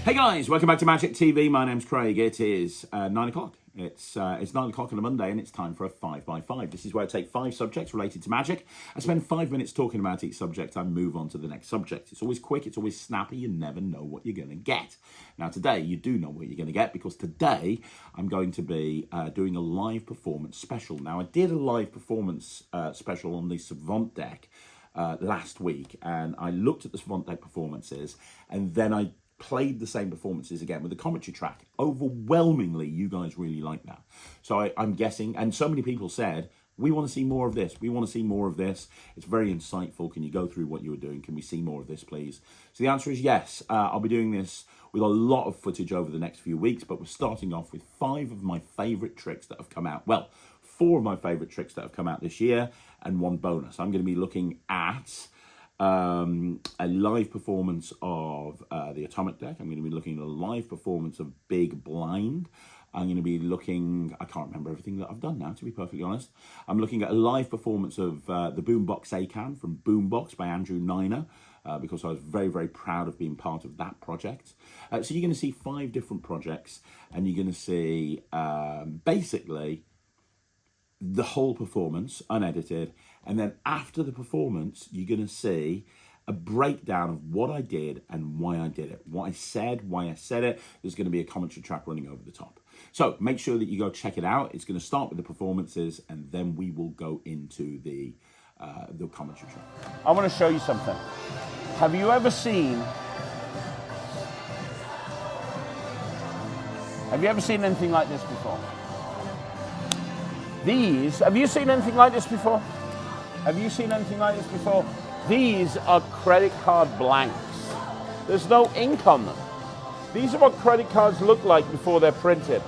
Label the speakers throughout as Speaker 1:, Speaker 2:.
Speaker 1: Hey guys, welcome back to Magic TV. My name's Craig. It is 9 o'clock. It's 9 o'clock on a Monday and it's time for a 5x5. This is where I take 5 subjects related to magic. I spend 5 minutes talking about each subject. I move on to the next subject. It's always quick. It's always snappy. You never know what you're going to get. Now today, you do know what you're going to get because today I'm going to be doing a live performance special. Now I did a live performance special on the Savant deck last week, and I looked at the Savant deck performances and then I played the same performances again with the commentary track. Overwhelmingly, you guys really like that. So I'm guessing, and so many people said, we want to see more of this. We want to see more of this. It's very insightful. Can you go through what you were doing? Can we see more of this, please? So the answer is yes. I'll be doing this with a lot of footage over the next few weeks, but we're starting off with 5 of my favorite tricks that have come out. Well, 4 of my favorite tricks that have come out this year and 1 bonus. I'm going to be looking at a live performance of the Atomic deck. I'm going to be looking at a live performance of Big Blind. I'm going to be looking, I can't remember everything that I've done now, to be perfectly honest. I'm looking at a live performance of the Boombox Acan from Boombox by Andrew Niner, because I was very, very proud of being part of that project. So you're going to see 5 different projects, and you're going to see basically the whole performance unedited, and then after the performance you're going to see a breakdown of what I did and why I did it, what I said, why I said it. There's going to be a commentary track running over the top, so make sure that you go check it out. It's going to start with the performances and then we will go into the commentary track. I want to show you something. Have you ever seen anything like this before? Have you seen anything like this before? Have you seen anything like this before? These are credit card blanks. There's no ink on them. These are what credit cards look like before they're printed.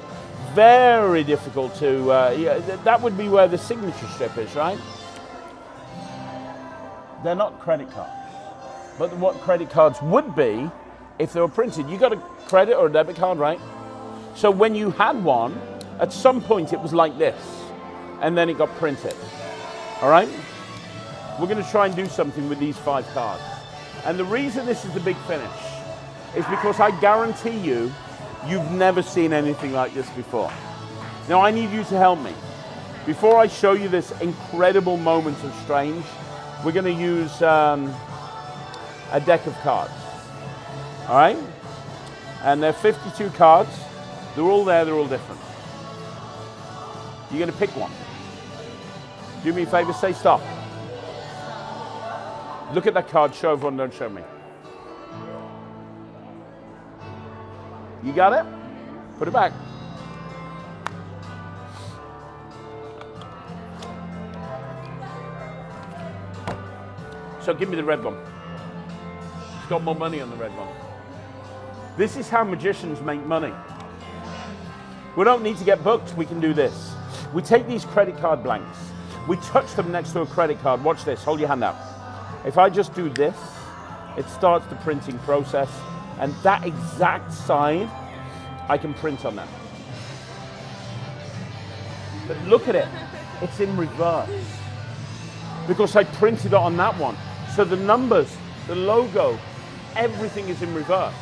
Speaker 1: Very difficult to, that would be where the signature strip is, right? They're not credit cards. But what credit cards would be if they were printed. You got a credit or a debit card, right? So when you had one, at some point it was like this. And then it got printed. All right? We're going to try and do something with these 5 cards. And the reason this is the big finish is because I guarantee you've never seen anything like this before. Now I need you to help me. Before I show you this incredible moment of strange, we're going to use a deck of cards. All right? And there are 52 cards. They're all there, they're all different. You're going to pick one. Do me a favor, say stop. Look at that card, show everyone, don't show me. You got it? Put it back. So give me the red one. It's got more money on the red one. This is how magicians make money. We don't need to get booked, we can do this. We take these credit card blanks. We touch them next to a credit card. Watch this, hold your hand out. If I just do this, it starts the printing process, and that exact side, I can print on that. But look at it, it's in reverse. Because I printed it on that one. So the numbers, the logo, everything is in reverse.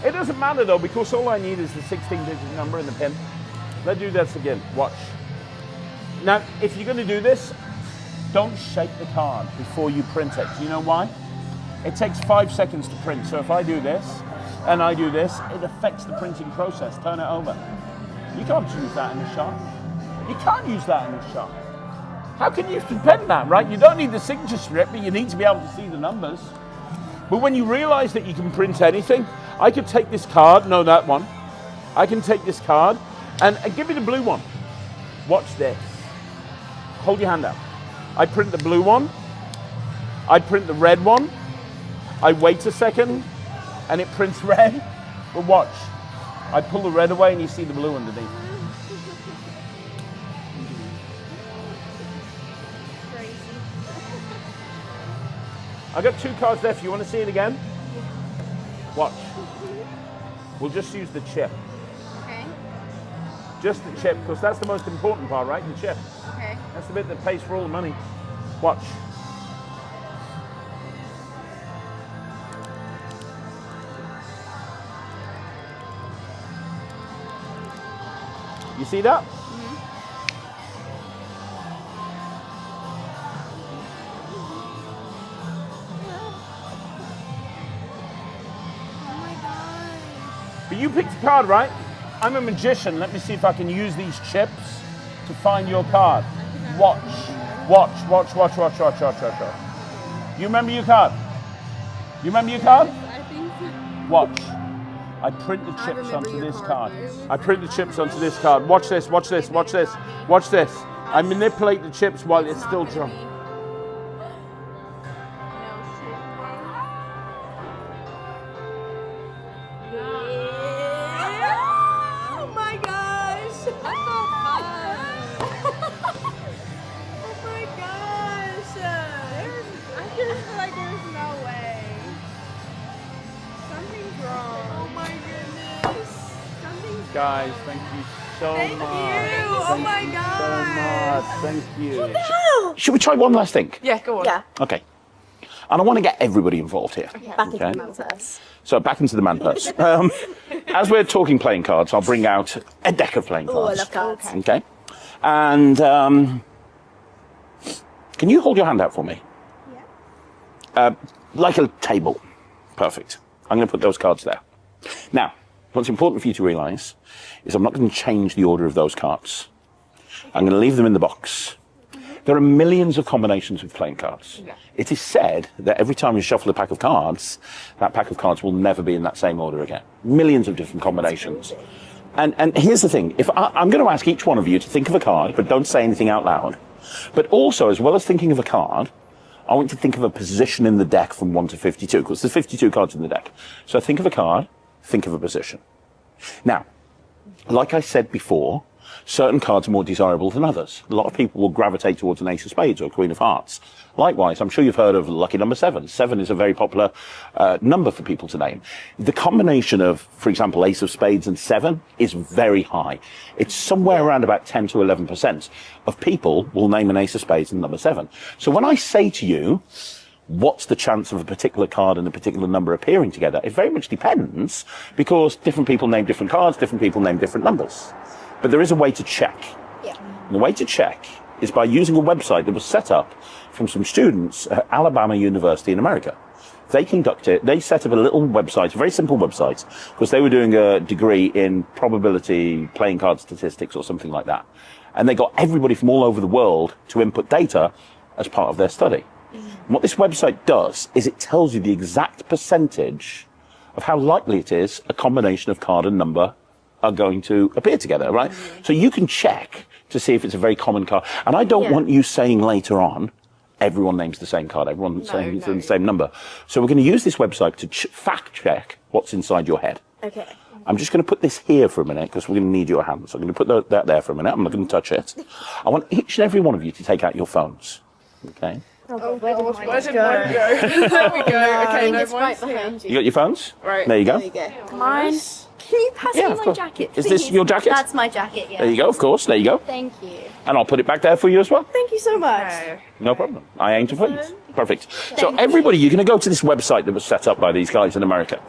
Speaker 1: It doesn't matter though, because all I need is the 16-digit number and the pin. Let's do this again, watch. Now, if you're going to do this, don't shake the card before you print it. Do you know why? It takes 5 seconds to print. So if I do this, and I do this, it affects the printing process. Turn it over. You can't use that in a shop. You can't use that in a shop. How can you pen that, right? You don't need the signature strip, but you need to be able to see the numbers. But when you realize that you can print anything, I could take this card, no, that one. I can take this card, and give me the blue one. Watch this. Hold your hand out. I print the blue one. I print the red one. I wait a second, and it prints red. But watch. I pull the red away, and you see the blue underneath.
Speaker 2: Crazy.
Speaker 1: I got 2 cards left. You want to see it again? Watch. We'll just use the chip.
Speaker 2: Okay.
Speaker 1: Just the chip, because that's the most important part, right? The chip.
Speaker 2: Okay.
Speaker 1: That's the bit that pays for all the money. Watch. You see that?
Speaker 2: Oh my gosh.
Speaker 1: But you picked a card, right? I'm a magician. Let me see if I can use these chips to find your card. Watch. You remember your card? You remember your card?
Speaker 2: I think so.
Speaker 1: Watch. I print the chips onto this card. I print the chips onto this card. Watch this. I manipulate the chips while it's still dry.
Speaker 2: Oh my gosh! Oh my gosh! I just feel like there's no way. Something's wrong. Oh my goodness. Something's
Speaker 1: Guys,
Speaker 2: wrong.
Speaker 1: thank you so much.
Speaker 2: Thank you. Oh my gosh.
Speaker 1: Thank you. Should we try one last thing?
Speaker 3: Yeah, go on.
Speaker 4: Yeah,
Speaker 1: Okay. And I want to get everybody involved here.
Speaker 4: back into
Speaker 1: Okay.
Speaker 4: the mountains.
Speaker 1: So back into the man purse. As we're talking playing cards, I'll bring out a deck of playing
Speaker 4: Oh, I
Speaker 1: cards.
Speaker 4: love cards.
Speaker 1: Okay. And can you hold your hand out for me?
Speaker 2: Yeah.
Speaker 1: Like a table. Perfect. I'm going to put those cards there. Now, what's important for you to realise is I'm not going to change the order of those cards. I'm going to leave them in the box. There are millions of combinations with playing cards.
Speaker 3: Yeah.
Speaker 1: It is said that every time you shuffle a pack of cards, that pack of cards will never be in that same order again. Millions of different combinations. And here's the thing. If I'm going to ask each one of you to think of a card, but don't say anything out loud. But also, as well as thinking of a card, I want you to think of a position in the deck from 1 to 52, because there's 52 cards in the deck. So think of a card, think of a position. Now, like I said before, certain cards are more desirable than others. A lot of people will gravitate towards an ace of spades or a queen of hearts. Likewise, I'm sure you've heard of lucky number 7. 7 is a very popular number for people to name. The combination of, for example, ace of spades and 7 is very high. It's somewhere around about 10 to 11% of people will name an ace of spades and number 7. So when I say to you, what's the chance of a particular card and a particular number appearing together? It very much depends, because different people name different cards, different people name different numbers. But there is a way to check.
Speaker 4: Yeah.
Speaker 1: And the way to check is by using a website that was set up from some students at Alabama University in America. They set up a little website, a very simple website, because they were doing a degree in probability playing card statistics or something like that. And they got everybody from all over the world to input data as part of their study. And what this website does is it tells you the exact percentage of how likely it is a combination of card and number are going to appear together, right? So you can check to see if it's a very common card. And I don't want you saying later on, everyone names the same card, everyone's saying the same number. So we're going to use this website to fact check what's inside your head.
Speaker 4: Okay.
Speaker 1: I'm just going to put this here for a minute because we're going to need your hands. So I'm going to put that there for a minute. I'm not going to touch it. I want each and every one of you to take out your phones. Okay?
Speaker 4: Oh, where did mine
Speaker 3: Where did
Speaker 4: go?
Speaker 3: mine go? There we go.
Speaker 4: I
Speaker 3: Okay,
Speaker 4: think
Speaker 3: no,
Speaker 4: it's right
Speaker 3: mine's here.
Speaker 4: behind
Speaker 1: You
Speaker 4: you.
Speaker 1: got your phones?
Speaker 3: Right.
Speaker 1: There you go.
Speaker 4: There you go. Mine. Can you pass
Speaker 1: Yeah,
Speaker 4: me
Speaker 1: of
Speaker 4: my
Speaker 1: course.
Speaker 4: jacket,
Speaker 1: Is this
Speaker 4: please?
Speaker 1: your jacket?
Speaker 4: That's my jacket, yeah.
Speaker 1: There you go, of course. There you go.
Speaker 4: Thank you.
Speaker 1: And I'll put it back there for you as well.
Speaker 4: Thank you so much.
Speaker 3: Okay.
Speaker 1: No problem. I aim to please. Perfect. So
Speaker 4: Thank
Speaker 1: everybody, you're going to go to this website that was set up by these guys in America.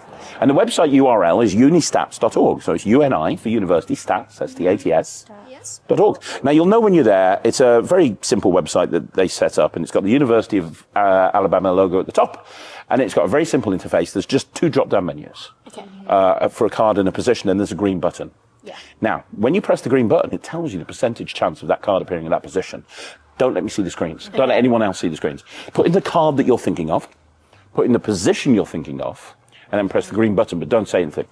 Speaker 1: And the website URL is unistats.org. So it's UNI for university, stats, S-T-A-T-S.
Speaker 2: Yes.
Speaker 1: .org. Now you'll know when you're there, it's a very simple website that they set up, and it's got the University of Alabama logo at the top, and it's got a very simple interface. There's just 2 drop-down menus for a card and a position, and there's a green button.
Speaker 4: Yeah.
Speaker 1: Now, when you press the green button, it tells you the percentage chance of that card appearing in that position. Don't let me see the screens. Don't let anyone else see the screens. Put in the card that you're thinking of, put in the position you're thinking of, and then press the green button, but don't say anything.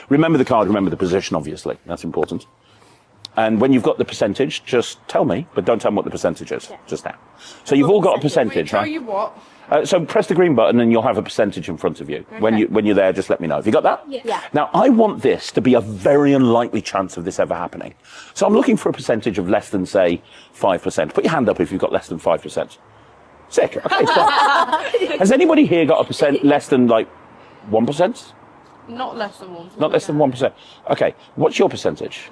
Speaker 1: Remember the card, remember the position, obviously. That's important. And when you've got the percentage, just tell me, but don't tell me what the percentage is, just now. So you've all got a percentage,
Speaker 3: Tell
Speaker 1: right?
Speaker 3: you what.
Speaker 1: So press the green button and you'll have a percentage in front of you. When you're there, just let me know. Have you got that?
Speaker 4: Yeah.
Speaker 1: Now, I want this to be a very unlikely chance of this ever happening. So I'm looking for a percentage of less than, say, 5%. Put your hand up if you've got less than 5%. Sick. Okay, fine. Has anybody here got a percent less than, like, 1%?
Speaker 3: Not less than 1.
Speaker 1: Not less than 1%. Okay, what's your percentage?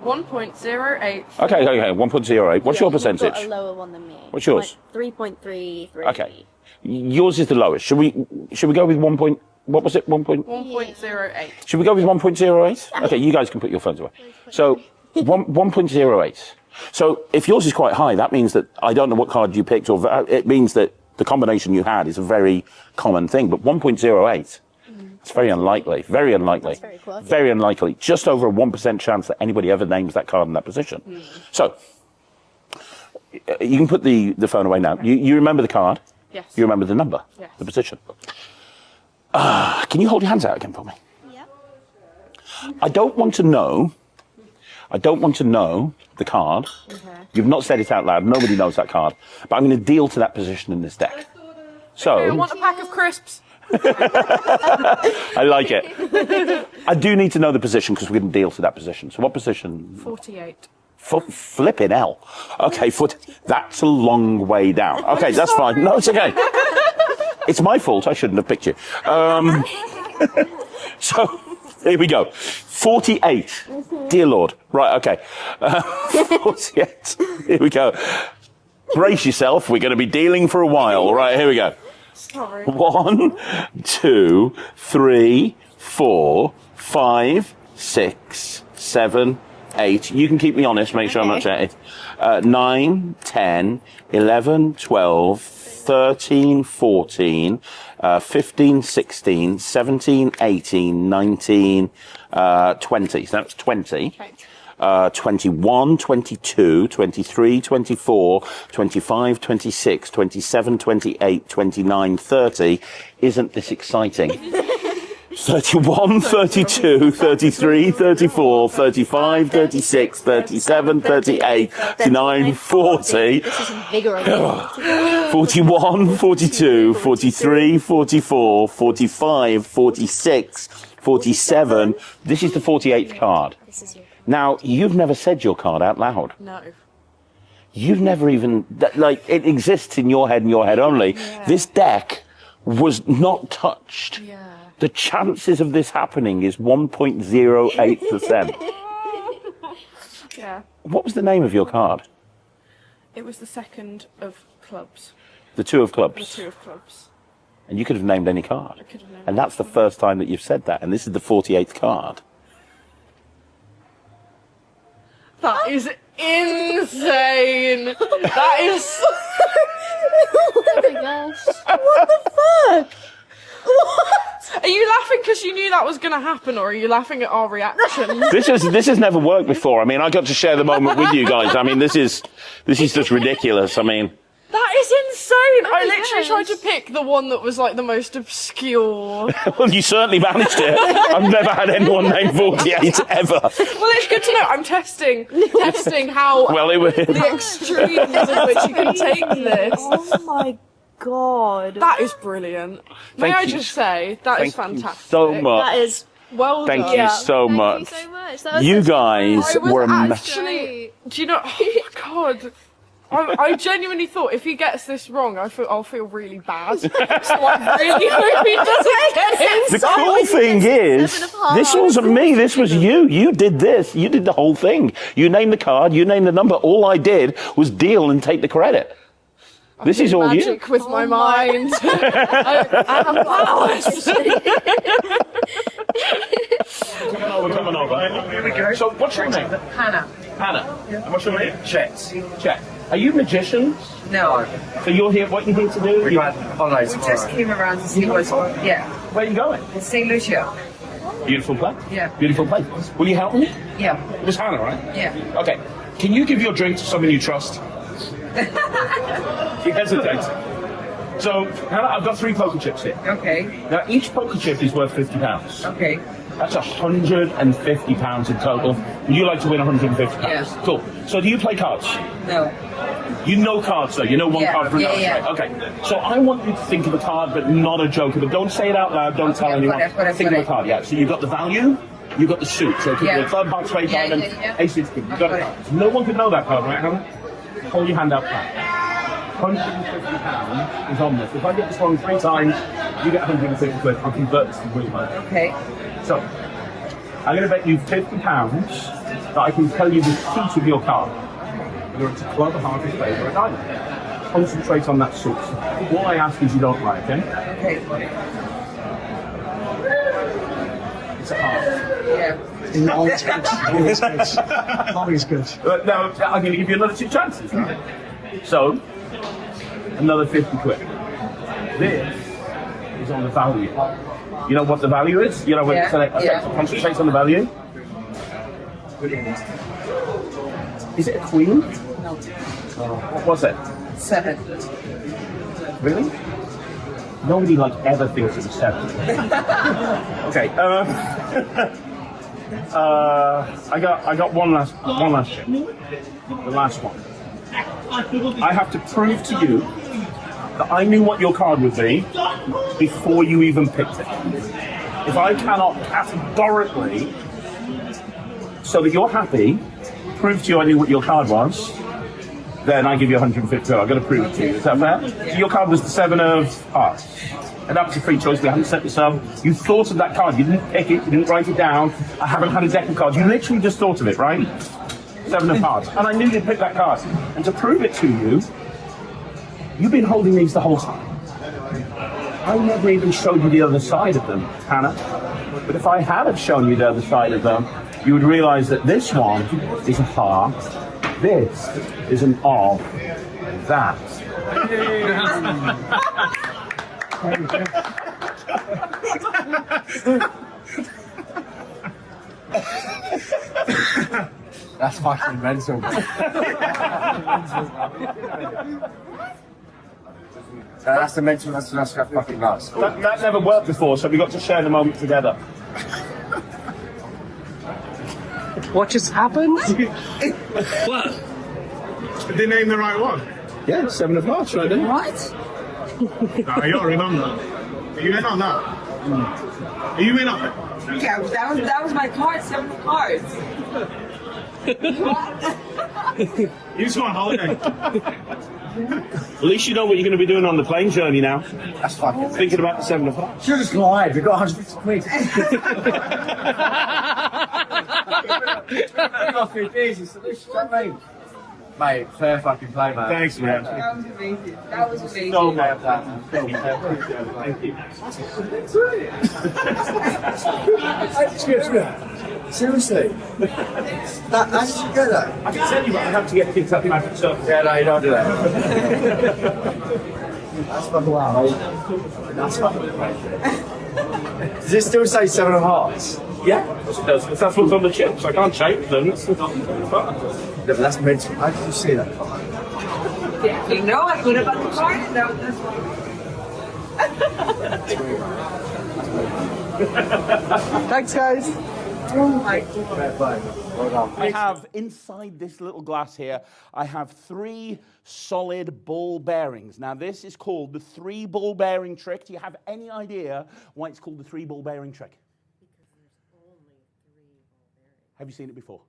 Speaker 3: 1.08.
Speaker 1: Okay, 1.08. What's your
Speaker 4: You've
Speaker 1: percentage?
Speaker 4: got a lower one than me.
Speaker 1: What's yours?
Speaker 4: 3.33.
Speaker 1: Okay. Yours is the lowest. Should we go with 1 point, what was it? 1 point?
Speaker 3: 1.08.
Speaker 1: Should we go with 1.08? Okay, you guys can put your phones away. So 1.08. So if yours is quite high, that means that I don't know what card you picked, or it means that the combination you had is a very common thing. But 1.08, it's very unlikely. Very unlikely.
Speaker 4: That's very close.
Speaker 1: Very unlikely. Just over a 1% chance that anybody ever names that card in that position. So you can put the phone away now. You remember the card?
Speaker 3: Yes.
Speaker 1: You remember the number?
Speaker 3: Yes.
Speaker 1: The position? Can you hold your hands out again for me?
Speaker 4: Yeah.
Speaker 1: I don't want to know the card.
Speaker 3: Okay.
Speaker 1: You've not said it out loud. Nobody knows that card. But I'm going to deal to that position in this deck. So
Speaker 3: I want a pack of crisps.
Speaker 1: I like it. I do need to know the position because we're going to deal to that position. So what position?
Speaker 3: 48.
Speaker 1: Flipping hell. Okay, that's a long way down. Okay, that's fine. No, it's okay. It's my fault. I shouldn't have picked you. So here we go. 48. Dear Lord. Right, okay. 48. Here we go. Brace yourself. We're going to be dealing for a while. Right, here we go.
Speaker 3: Sorry.
Speaker 1: 1, 2, 3, 4, 5, 6, 7, 8. You can keep me honest, make sure I'm not chatting. 9, 10, 11, 12, 13, 14, 15, 16, 17, 18, 19, 20. So that's 20.
Speaker 3: Okay.
Speaker 1: 21, 22, 23, 24, 25, 26, 27, 28, 29, 30. Isn't this exciting? 31, 32, 33, 34, 35, 36, 37, 38, 39, 40.
Speaker 4: This is invigorating.
Speaker 1: 41, 42, 43, 44, 45, 46, 47. This is the 48th card.
Speaker 4: This is your...
Speaker 1: Now, you've never said your card out loud.
Speaker 3: No.
Speaker 1: You've never even, like, it exists in your head and your head only.
Speaker 3: Yeah.
Speaker 1: This deck was not touched.
Speaker 3: Yeah.
Speaker 1: The chances of this happening is 1.08%.
Speaker 3: Yeah.
Speaker 1: What was the name of your card?
Speaker 3: It was the second of clubs.
Speaker 1: The two of
Speaker 3: The
Speaker 1: clubs.
Speaker 3: two of clubs.
Speaker 1: And you could have named any card.
Speaker 3: I could have known.
Speaker 1: And that's the first time that you've said that. And this is the 48th card.
Speaker 3: That is insane. That is.
Speaker 4: Oh my gosh.
Speaker 2: What the fuck?
Speaker 3: Are you laughing because you knew that was going to happen, or are you laughing at our reaction?
Speaker 1: This has never worked before. I mean, I got to share the moment with you guys. I mean, this is just ridiculous. I mean,
Speaker 3: That is insane. I
Speaker 4: my
Speaker 3: literally
Speaker 4: gosh.
Speaker 3: tried to pick the one that was like the most obscure.
Speaker 1: well, you certainly managed it. I've never had anyone named 48 ever.
Speaker 3: Well, it's good to know. I'm testing how
Speaker 1: Well,
Speaker 3: the extremes of which you can take this.
Speaker 2: Oh my god.
Speaker 3: That is brilliant. May
Speaker 1: Thank
Speaker 3: I
Speaker 1: you.
Speaker 3: just say that is
Speaker 1: Thank you
Speaker 3: fantastic.
Speaker 1: so much.
Speaker 2: That is
Speaker 3: Well
Speaker 1: Thank
Speaker 3: done.
Speaker 1: you
Speaker 2: Yeah.
Speaker 1: so
Speaker 4: Thank
Speaker 1: much.
Speaker 4: you so much. That was
Speaker 1: You
Speaker 4: such a-
Speaker 1: guys
Speaker 3: I was
Speaker 1: were
Speaker 3: actually. Do you know? Oh my god. I genuinely thought if he gets this wrong, I'll feel really bad. So I really hope he doesn't get it.
Speaker 1: The cool thing is, this wasn't me, this was you. You did this. You did the whole thing. You named the card, you named the number. All I did was deal and take the credit. This is all you.
Speaker 3: Magic with my mind. I have powers.
Speaker 1: We're coming over. Here we go. So, what's your name?
Speaker 3: Hannah.
Speaker 1: Hannah. And what's your name? Chet. Chet. Are you magicians?
Speaker 5: No,
Speaker 1: So you're here, what are you here to do?
Speaker 5: we got holidays we just tomorrow. came around to see what's yeah.
Speaker 1: Where are you going?
Speaker 5: It's St. Lucia.
Speaker 1: Beautiful place.
Speaker 5: Yeah.
Speaker 1: Beautiful place. Will you help me?
Speaker 5: Yeah.
Speaker 1: It was Hannah, right?
Speaker 5: Yeah.
Speaker 1: Okay. Can you give your drink to someone you trust? She hesitates. So, Hannah, I've got 3 poker chips here.
Speaker 5: Okay.
Speaker 1: Now, each poker chip is worth £50.
Speaker 5: Okay.
Speaker 1: That's £150 in total. Would you like to win £150?
Speaker 5: Yes.
Speaker 1: Cool. So, do you play cards?
Speaker 5: No.
Speaker 1: You know cards, though. You know one
Speaker 5: Yeah,
Speaker 1: card for
Speaker 5: yeah,
Speaker 1: another.
Speaker 5: yeah.
Speaker 1: Right? Okay. So, I want you to think of a card, but not a joker. But don't say it out loud. Don't tell
Speaker 5: I've
Speaker 1: anyone.
Speaker 5: got it, I've got it,
Speaker 1: Think
Speaker 5: I've
Speaker 1: of a
Speaker 5: got it.
Speaker 1: card. Yeah. So, you've got the value. You've got the suit. So, it could be
Speaker 5: Yeah.
Speaker 1: a club, box, spade,
Speaker 5: Yeah,
Speaker 1: diamond,
Speaker 5: yeah, yeah.
Speaker 1: ace, six, king. You've got
Speaker 5: I've
Speaker 1: it.
Speaker 5: got it.
Speaker 1: No one could know that card, right, Hannah? Hold your hand out flat. £150 is on this. If I get this wrong 3 times, you get 150 quid. I'll convert this to British money.
Speaker 5: Okay.
Speaker 1: So, I'm going to bet you £50 that I can tell you the suit of your card. Whether it's a club, a heart, a spade, or a diamond. Concentrate on that suit. All I ask is you don't lie, okay?
Speaker 5: Okay.
Speaker 1: It's a half.
Speaker 5: Yeah.
Speaker 6: No, it's good. Always good. Always good.
Speaker 1: Now, I'm going to give you another 2 chances. Right? So, another 50 quid. This is on the value. You know what the value is? You know when concentrates on the value? Is it a queen?
Speaker 5: No.
Speaker 1: What was it?
Speaker 5: 7.
Speaker 1: Really? Nobody ever thinks it's a 7. Okay. I got one last check. The last one. I have to prove to you that I knew what your card would be before you even picked it. If I cannot categorically, so that you're happy, prove to you I knew what your card was, then I give you 150. I've got to prove it to you. Is that fair? So your card was the 7 of hearts. And that was your free choice. We haven't set this up. You thought of that card. You didn't pick it. You didn't write it down. I haven't had a deck of cards. You literally just thought of it, right? 7 of hearts. And I knew you'd pick that card. And to prove it to you, you've been holding these the whole time. I never even showed you the other side of them, Hannah. But if I had have shown you the other side of them, you would realize that this one is a heart. This is an of that.
Speaker 6: That's fucking mental. That's the mental. That's fucking nuts.
Speaker 1: That never worked before, so we got to share the moment together.
Speaker 6: What just happened?
Speaker 7: What? Did they name the right one?
Speaker 1: Yeah, 7 of hearts right there.
Speaker 5: What?
Speaker 7: No, I don't remember. Are you in on that? Are you in on it?
Speaker 5: Yeah, that was my card. 7 of cards.
Speaker 7: You just go on holiday.
Speaker 1: At least you know what you're going to be doing on the plane journey now.
Speaker 6: That's fucking.
Speaker 1: Thinking about the 7 of hearts.
Speaker 6: Should just lied. We got 150 quid. Jesus, mate, fair fucking play, man.
Speaker 1: Thanks, man.
Speaker 5: That was amazing. That was amazing.
Speaker 1: So much. Thank you.
Speaker 6: Seriously? How did you get that?
Speaker 1: I can tell you, but I have to get kicked up back and stuff.
Speaker 6: Yeah, no, you don't do that. That's fucking wow. That's fucking Does it still say 7 of hearts?
Speaker 1: Yeah, of course it does. Because that's what's on the chips. I can't change them. It's not fun.
Speaker 6: Yeah, but that's mental. How did you see that?
Speaker 5: Yeah, you know I put about the card. No, that's
Speaker 6: Thanks, guys.
Speaker 5: oh my god.
Speaker 6: Well done.
Speaker 1: I have inside this little glass here, I have 3 solid ball bearings. Now this is called the 3 ball bearing trick. Do you have any idea why it's called the 3 ball bearing trick?
Speaker 3: Because there's only 3 ball bearings.
Speaker 1: Have you seen it before?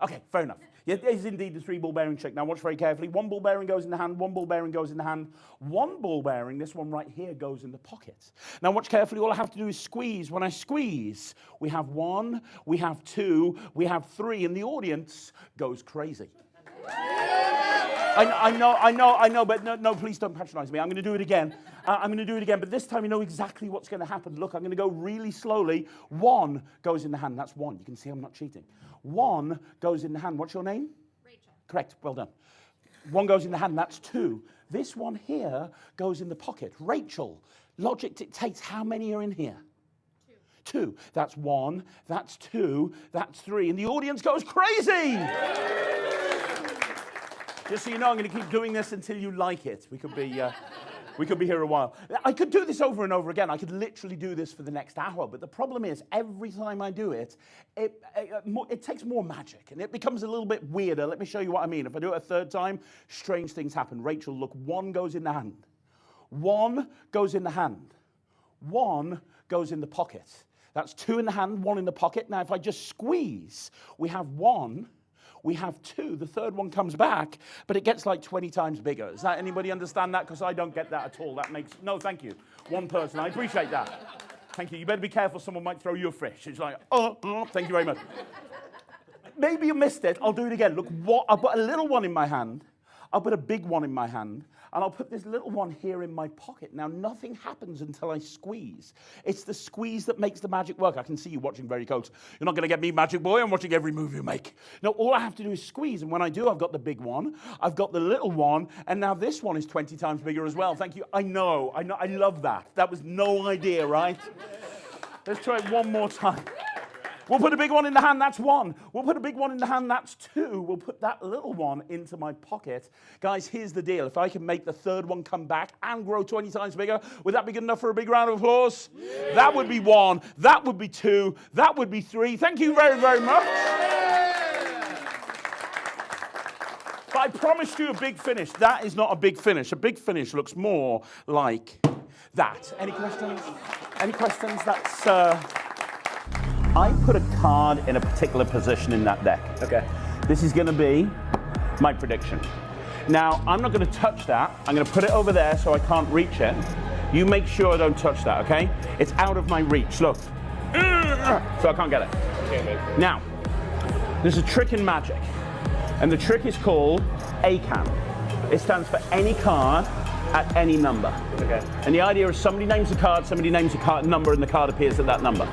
Speaker 1: Okay, fair enough. Yeah, it is indeed the 3 ball bearing trick. Now watch very carefully. 1 ball bearing goes in the hand, 1 ball bearing goes in the hand, 1 ball bearing, this one right here, goes in the pocket. Now watch carefully. All I have to do is squeeze. When I squeeze, we have 1, we have 2, we have 3, and the audience goes crazy. I know, but no, please don't patronize me. I'm going to do it again. But this time you know exactly what's going to happen. Look, I'm going to go really slowly. 1 goes in the hand. That's 1. You can see I'm not cheating. 1 goes in the hand. What's your name?
Speaker 4: Rachel.
Speaker 1: Correct. Well done. 1 goes in the hand. That's 2. This one here goes in the pocket. Rachel, logic dictates how many are in here? 2. That's 1. That's 2. That's 3. And the audience goes crazy. Just so you know, I'm going to keep doing this until you like it. We could be here a while. I could do this over and over again. I could literally do this for the next hour. But the problem is, every time I do it, it takes more magic. And it becomes a little bit weirder. Let me show you what I mean. If I do it a 3rd time, strange things happen. Rachel, look, 1 goes in the hand. 1 goes in the hand. 1 goes in the pocket. That's 2 in the hand, 1 in the pocket. Now, if I just squeeze, we have 1. We have 2. The 3rd one comes back, but it gets like 20 times bigger. Does that anybody understand that? Because I don't get that at all. That makes no. Thank you. 1 person. I appreciate that. Thank you. You better be careful. Someone might throw you a fish. It's like, thank you very much. Maybe you missed it. I'll do it again. Look, I'll put a little one in my hand. I'll put a big one in my hand. and I'll put this little one here in my pocket. Now, nothing happens until I squeeze. It's the squeeze that makes the magic work. I can see you watching very close. You're not going to get me, Magic Boy. I'm watching every move you make. No, all I have to do is squeeze, and when I do, I've got the big one, I've got the little one, and now this one is 20 times bigger as well. Thank you. I know, I love that. That was no idea, right? Let's try it one more time. We'll put a big one in the hand, that's one. We'll put a big one in the hand, that's two. We'll put that little one into my pocket. Guys, here's the deal. If I can make the third one come back and grow 20 times bigger, would that be good enough for a big round of applause? Yeah. That would be one. That would be two. That would be three. Thank you very, very much. But I promised you a big finish. That is not a big finish. A big finish looks more like that. Any questions? Any questions? That's... I put a card in a particular position in that deck.
Speaker 6: Okay.
Speaker 1: This is going to be my prediction. Now, I'm not going to touch that. I'm going to put it over there so I can't reach it. You make sure I don't touch that, okay? It's out of my reach, look. So I can't get it. Now, there's a trick in Magic, and the trick is called ACAN. It stands for any card at any number.
Speaker 6: Okay.
Speaker 1: And the idea is somebody names a card, somebody names a card number, and the card appears at that number.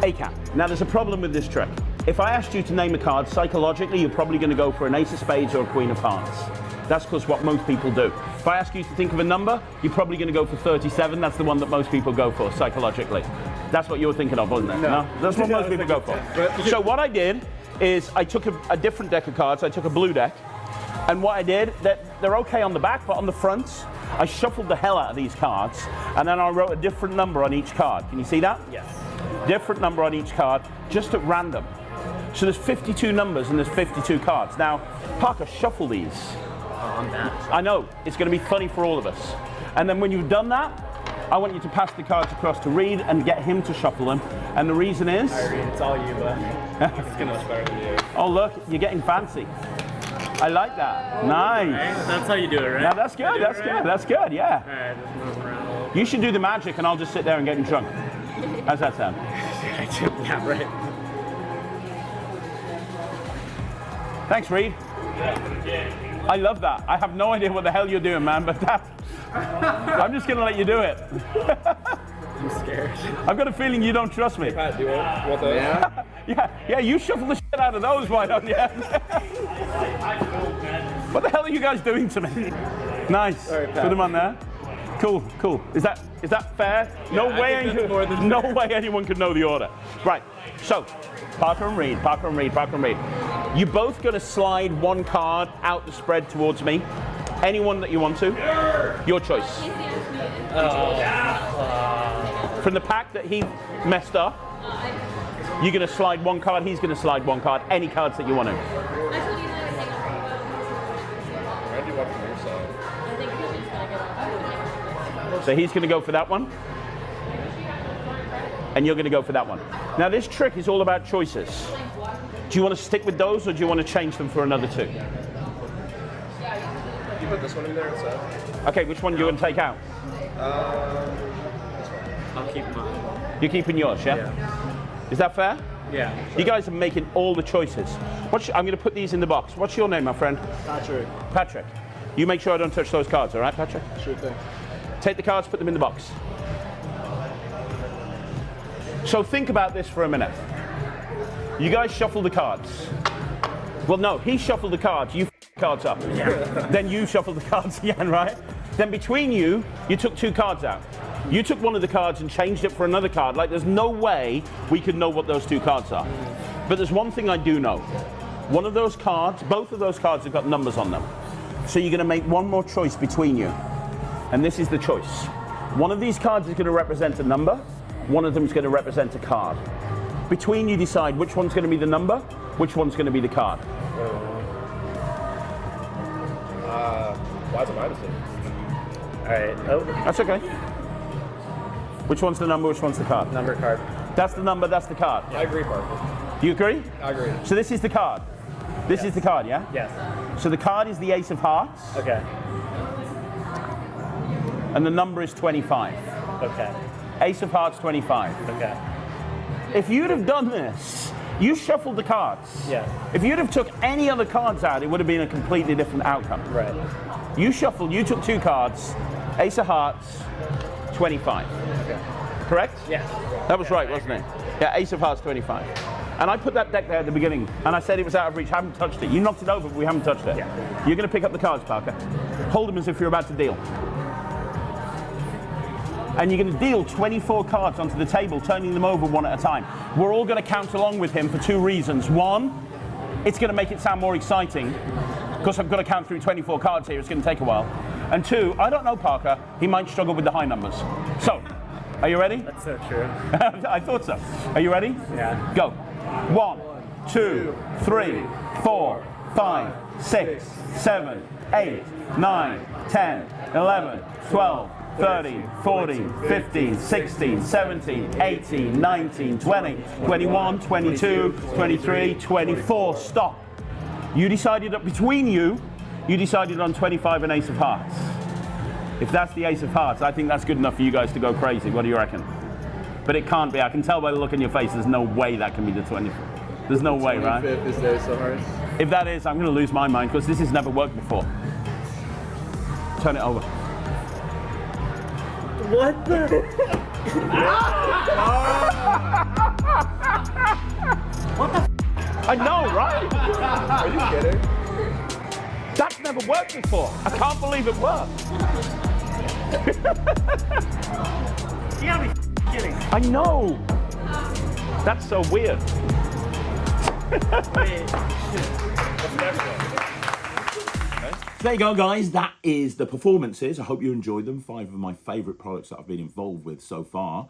Speaker 1: ACAN. Now there's a problem with this trick. If I asked you to name a card, psychologically you're probably going to go for an Ace of Spades or a Queen of Hearts. That's because what most people do. If I ask you to think of a number, you're probably going to go for 37. That's the one that most people go for psychologically. That's what you were thinking of, wasn't it? No? That's what most people go for. So what I did is I took a different deck of cards. I took a blue deck. And what I did, they're okay on the back, but on the front, I shuffled the hell out of these cards, and then I wrote a different number on each card. Can you see that?
Speaker 6: Yes.
Speaker 1: Different number on each card, just at random. So there's 52 numbers and there's 52 cards. Now, Parker, shuffle these. I know, it's going to be funny for all of us. And then when you've done that, I want you to pass the cards across to Reed and get him to shuffle them. And the reason is...
Speaker 6: All right, Reed, it's all you, but it's going to start with you.
Speaker 1: Oh, look, you're getting fancy. I like that. Nice.
Speaker 6: Right? That's how you do it, right?
Speaker 1: Yeah, that's good, that's good, that's good, yeah.
Speaker 6: All right, just move around.
Speaker 1: You should do the magic and I'll just sit there and get him drunk. How's that sound?
Speaker 6: Yeah, right.
Speaker 1: Thanks, Reed. I love that. I have no idea what the hell you're doing, man, but that... I'm just going to let you do it.
Speaker 6: I'm scared.
Speaker 1: I've got a feeling you don't trust me.
Speaker 6: Pat, do you want those? Yeah?
Speaker 1: Yeah, you shuffle the shit out of those, why don't you? What the hell are you guys doing to me? Nice.
Speaker 6: All right,
Speaker 1: put them on there. Cool, cool. Is that fair?
Speaker 6: Yeah,
Speaker 1: no way anyone could know the order. Right, so, Parker and Reed, Parker and Reed, Parker and Reed. You both got to slide one card out the spread towards me. Anyone that you want to. Your choice. From the pack that he messed up, you're going to slide one card, he's going to slide one card. Any cards that you want to. So he's going to go for that one. And you're going to go for that one. Now this trick is all about choices. Do you want to stick with those or do you want to change them for another two?
Speaker 6: You put this one in there instead.
Speaker 1: Okay, which one do you want to take out?
Speaker 6: This one. I'll keep mine.
Speaker 1: You're keeping yours, yeah? Is that fair?
Speaker 6: Yeah. Sure.
Speaker 1: You guys are making all the choices. I'm going to put these in the box. What's your name, my friend?
Speaker 6: Patrick.
Speaker 1: Patrick. You make sure I don't touch those cards, all right, Patrick?
Speaker 6: Sure thing.
Speaker 1: Take the cards, put them in the box. So think about this for a minute. You guys shuffle the cards. Well, no, he shuffled the cards. You cards up. Yeah. Then you shuffle the cards again, right? Then between you, you took two cards out. You took one of the cards and changed it for another card. Like, there's no way we could know what those two cards are. But there's one thing I do know. One of those cards, both of those cards have got numbers on them. So you're going to make one more choice between you. And this is the choice. One of these cards is going to represent a number. One of them is going to represent a card. Between you decide which one's going to be the number, which one's going to be the card.
Speaker 6: Why is it my decision? All right. Oh.
Speaker 1: That's okay. Which one's the number, which one's the card?
Speaker 6: Number card.
Speaker 1: That's the number, that's the card.
Speaker 6: I agree, Parker.
Speaker 1: Do you agree?
Speaker 6: I agree.
Speaker 1: So this is the card. This is the card, yeah?
Speaker 6: Yes.
Speaker 1: So the card is the Ace of Hearts.
Speaker 6: Okay.
Speaker 1: And the number is 25.
Speaker 6: Okay.
Speaker 1: Ace of Hearts 25.
Speaker 6: Okay.
Speaker 1: If you'd have done this You shuffled the cards.
Speaker 6: Yeah.
Speaker 1: If you'd have took any other cards out, it would have been a completely different outcome.
Speaker 6: Right.
Speaker 1: You shuffled, you took 2 cards, Ace of Hearts, 25.
Speaker 6: Okay.
Speaker 1: Correct?
Speaker 6: Yes.
Speaker 1: That was right, wasn't it? Yeah, Ace of Hearts, 25. And I put that deck there at the beginning, and I said it was out of reach. I haven't touched it. You knocked it over, but we haven't touched it.
Speaker 6: Yeah.
Speaker 1: You're going to pick up the cards, Parker. Hold them as if you're about to deal. And you're going to deal 24 cards onto the table, turning them over one at a time. We're all going to count along with him for 2 reasons. One, it's going to make it sound more exciting, because I've got to count through 24 cards here. It's going to take a while. And 2, I don't know Parker. He might struggle with the high numbers. So, are you ready?
Speaker 6: That's so true.
Speaker 1: I thought so. Are you ready?
Speaker 6: Yeah.
Speaker 1: Go. 1, 2, 3, 4, 5, 6, 7, 8, 9, 10, 11, 12, 13, 14, 15, 16, 17, 18, 19, 20, 21, 22, 23, 24. Stop. You decided that between you decided on 25 and Ace of Hearts. If that's the Ace of Hearts, I think that's good enough for you guys to go crazy. What do you reckon? But it can't be. I can tell by the look on your face, there's no way that can be the 24th. There's no way, right?
Speaker 6: 25th is the Ace of Hearts.
Speaker 1: If that is, I'm going to lose my mind because this has never worked before. Turn it over.
Speaker 6: What the?
Speaker 1: I know, right?
Speaker 6: Are you kidding?
Speaker 1: That's never worked before. I can't believe it worked.
Speaker 6: You gotta be kidding.
Speaker 1: I know. That's so weird. There you go, guys. That is the performances. I hope you enjoyed them. 5 of my favourite products that I've been involved with so far.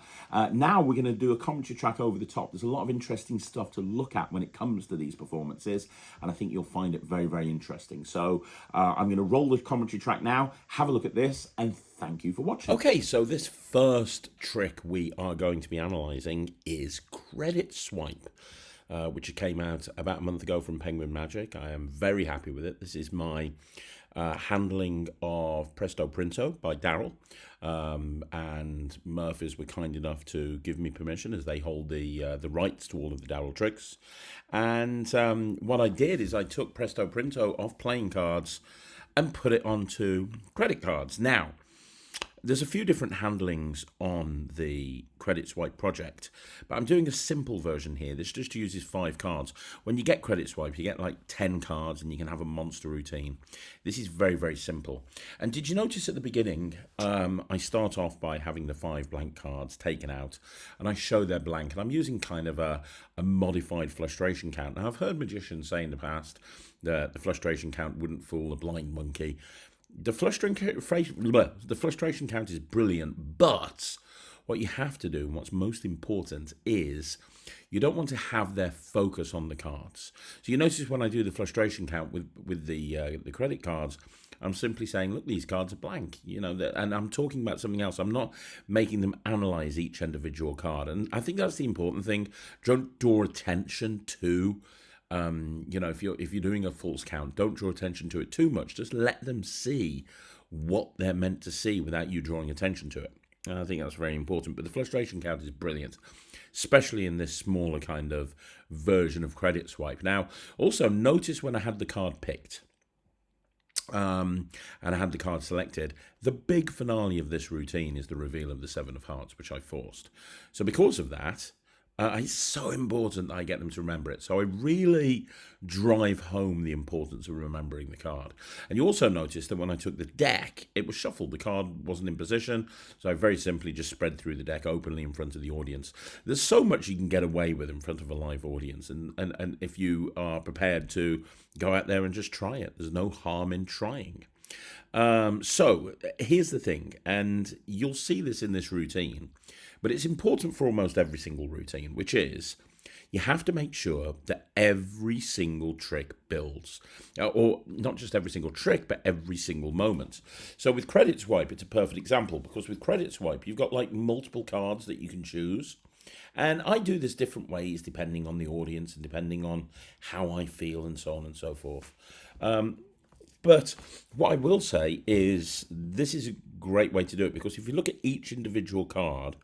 Speaker 1: Now we're going to do a commentary track over the top. There's a lot of interesting stuff to look at when it comes to these performances, and I think you'll find it very, very interesting. So I'm going to roll the commentary track now. Have a look at this, and thank you for watching. Okay, so this first trick we are going to be analysing is Credit Swipe, which came out about a month ago from Penguin Magic. I am very happy with it. This is my handling of Presto Printo by Daryl, and Murphys were kind enough to give me permission as they hold the rights to all of the Daryl tricks. And what I did is I took Presto Printo off playing cards and put it onto credit cards. Now, there's a few different handlings on the Credit Swipe project, but I'm doing a simple version here. This just uses 5 cards. When you get Credit Swipe, you get like 10 cards and you can have a monster routine. This is very, very simple. And did you notice at the beginning, I start off by having the 5 blank cards taken out, and I show they're blank, and I'm using kind of a modified frustration count. Now, I've heard magicians say in the past that the frustration count wouldn't fool a blind monkey. The frustration count is brilliant, but what you have to do, and what's most important, is you don't want to have their focus on the cards. So you notice when I do the frustration count with the credit cards, I'm simply saying, look, these cards are blank, you know, and I'm talking about something else. I'm not making them analyze each individual card, and I think that's the important thing. Don't draw attention to. You know, if you're doing a false count, don't draw attention to it too much. Just let them see what they're meant to see without you drawing attention to it. And I think that's very important. But the frustration count is brilliant, especially in this smaller kind of version of Credit Swipe. Now, also notice when I had the card picked, and I had the card selected, the big finale of this routine is the reveal of the 7 of Hearts, which I forced. So because of that, it's so important that I get them to remember it. So I really drive home the importance of remembering the card. And you also notice that when I took the deck, it was shuffled. The card wasn't in position. So I very simply just spread through the deck openly in front of the audience. There's so much you can get away with in front of a live audience. And if you are prepared to go out there and just try it, there's no harm in trying. So here's the thing, and you'll see this in this routine, but it's important for almost every single routine, which is you have to make sure that every single trick builds, or not just every single trick, but every single moment. So with Credit Swipe, it's a perfect example, because with Credit Swipe, you've got like multiple cards that you can choose. And I do this different ways depending on the audience and depending on how I feel and so on and so forth. But what I will say is this is a great way to do it, because if you look at each individual card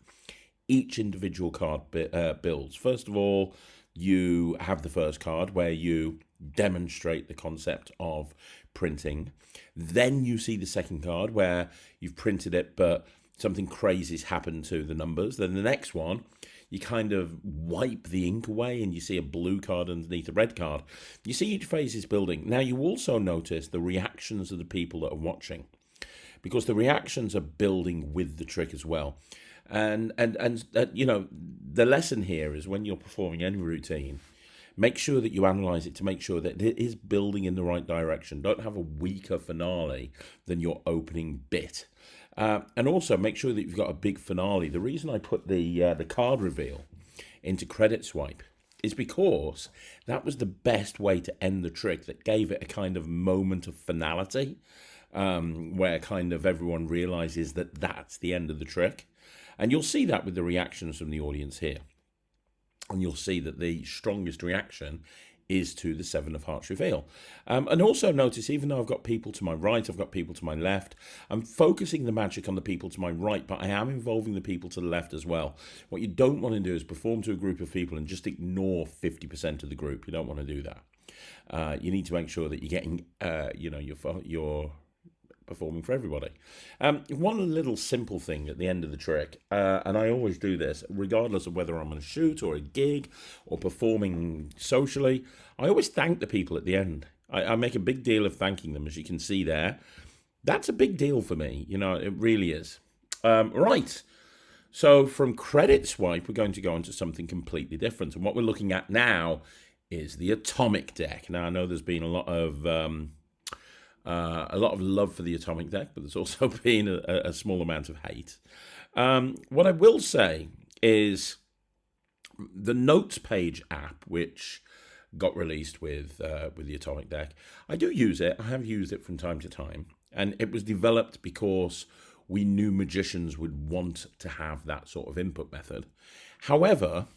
Speaker 1: builds. First of all, you have the first card where you demonstrate the concept of printing. Then you see the second card where you've printed it, but something crazy's happened to the numbers. Then the next one, you kind of wipe the ink away and you see a blue card underneath a red card. You see each phase is building. Now you also notice the reactions of the people that are watching, because the reactions are building with the trick as well. And you know, the lesson here is when you're performing any routine, make sure that you analyze it to make sure that it is building in the right direction. Don't have a weaker finale than your opening bit. And also make sure that you've got a big finale. The reason I put the card reveal into credit swipe is because that was the best way to end the trick, that gave it a kind of moment of finality, where kind of everyone realizes that that's the end of the trick. And you'll see that with the reactions from the audience here. And you'll see that the strongest reaction is to the Seven of Hearts reveal. And also notice, even though I've got people to my right, I've got people to my left, I'm focusing the magic on the people to my right, but I am involving the people to the left as well. What you don't want to do is perform to a group of people and just ignore 50% of the group. You don't want to do that. You need to make sure that you're getting, you're performing for everybody. One little simple thing at the end of the trick, and I always do this, regardless of whether I'm on a shoot or a gig or performing socially, I always thank the people at the end. I make a big deal of thanking them, as you can see there. That's a big deal for me, you know, it really is. Right, so from credit swipe, we're going to go into something completely different. And what we're looking at now is the atomic deck. Now, I know there's been a lot of love for the atomic deck, but there's also been a small amount of hate. What I will say is the Notes page app, which got released with the atomic deck, I do use it. I have used it from time to time, and it was developed because we knew magicians would want to have that sort of input method. However,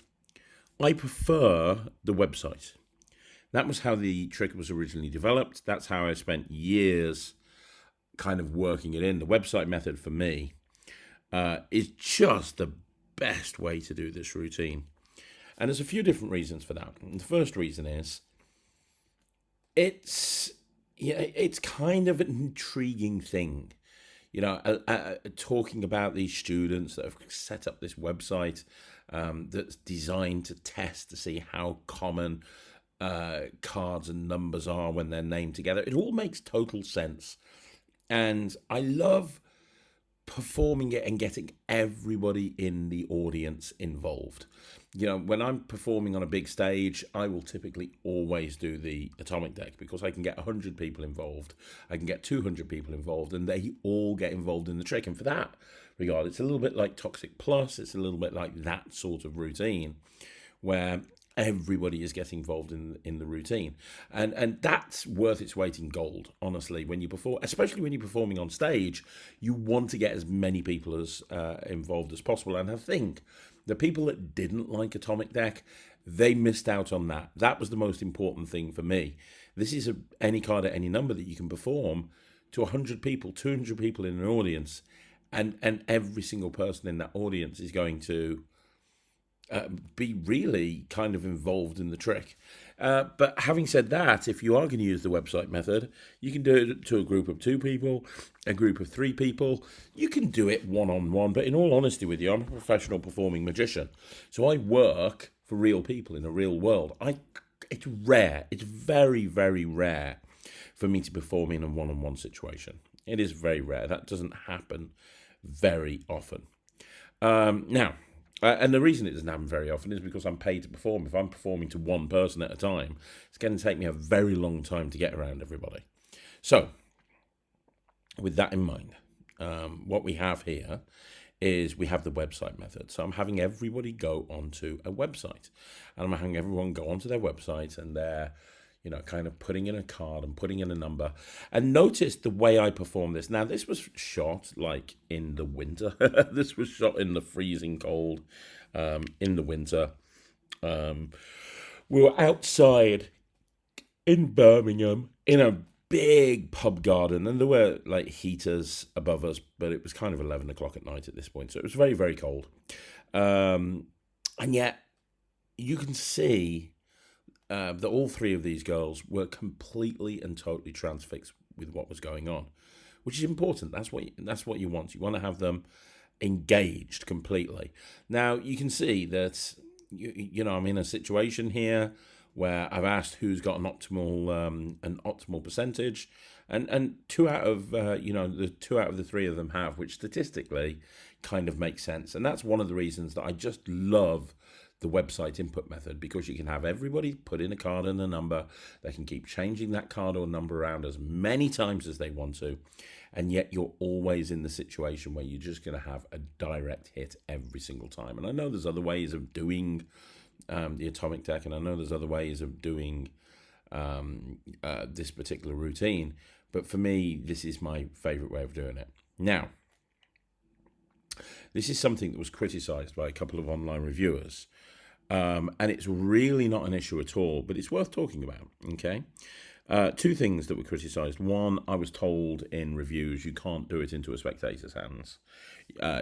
Speaker 1: I prefer the website. That was how the trick was originally developed. That's how I spent years kind of working it in. The website method for me is just the best way to do this routine. And there's a few different reasons for that. And the first reason is it's kind of an intriguing thing. You know, talking about these students that have set up this website that's designed to test to see how common cards and numbers are when they're named together. It all makes total sense. And I love performing it and getting everybody in the audience involved. You know, when I'm performing on a big stage, I will typically always do the atomic deck because I can get 100 people involved. I can get 200 people involved, and they all get involved in the trick. And for that regard, it's a little bit like Toxic Plus. It's a little bit like that sort of routine where everybody is getting involved in the routine, and that's worth its weight in gold, honestly. When you perform, especially when you're performing on stage, you want to get as many people as involved as possible. And I think the people that didn't like Atomic Deck, they missed out on that. That was the most important thing for me. This is any card at any number that you can perform to 100 people, 200 people in an audience, and every single person in that audience is going to be really kind of involved in the trick. But having said that, if you are going to use the website method, you can do it to a group of 2 people, a group of 3 people. You can do it one-on-one, but in all honesty with you, I'm a professional performing magician. So I work for real people in a real world. It's rare. It's very, very rare for me to perform in a one-on-one situation. It is very rare. That doesn't happen very often. Now, and the reason it doesn't happen very often is because I'm paid to perform. If I'm performing to one person at a time, it's going to take me a very long time to get around everybody. So, with that in mind, what we have here is we have the website method. So I'm having everybody go onto a website. And I'm having everyone go onto their website, and they're, you know, kind of putting in a card and putting in a number. And notice the way I perform this. Now, this was shot like in the winter. This was shot in the freezing cold in the winter. We were outside in Birmingham in a big pub garden, and there were like heaters above us, but it was kind of 11 o'clock at night at this point. So it was very, very cold. And yet,
Speaker 8: you can see that all three of these girls were completely and totally transfixed with what was going on, which is important. That's what you want. You want to have them engaged completely. Now you can see that you know I'm in a situation here where I've asked who's got an optimal percentage, and two out of the two out of the three of them have, which statistically kind of makes sense. And that's one of the reasons that I just love the website input method, because you can have everybody put in a card and a number. They can keep changing that card or number around as many times as they want to, and yet you're always in the situation where you're just going to have a direct hit every single time. And I know there's other ways of doing the atomic deck, and I know there's other ways of doing this particular routine, but for me, this is my favorite way of doing it. Now, this is something that was criticized by a couple of online reviewers, and it's really not an issue at all, but it's worth talking about, okay? Two things that were criticized. One, I was told in reviews you can't do it into a spectator's hands.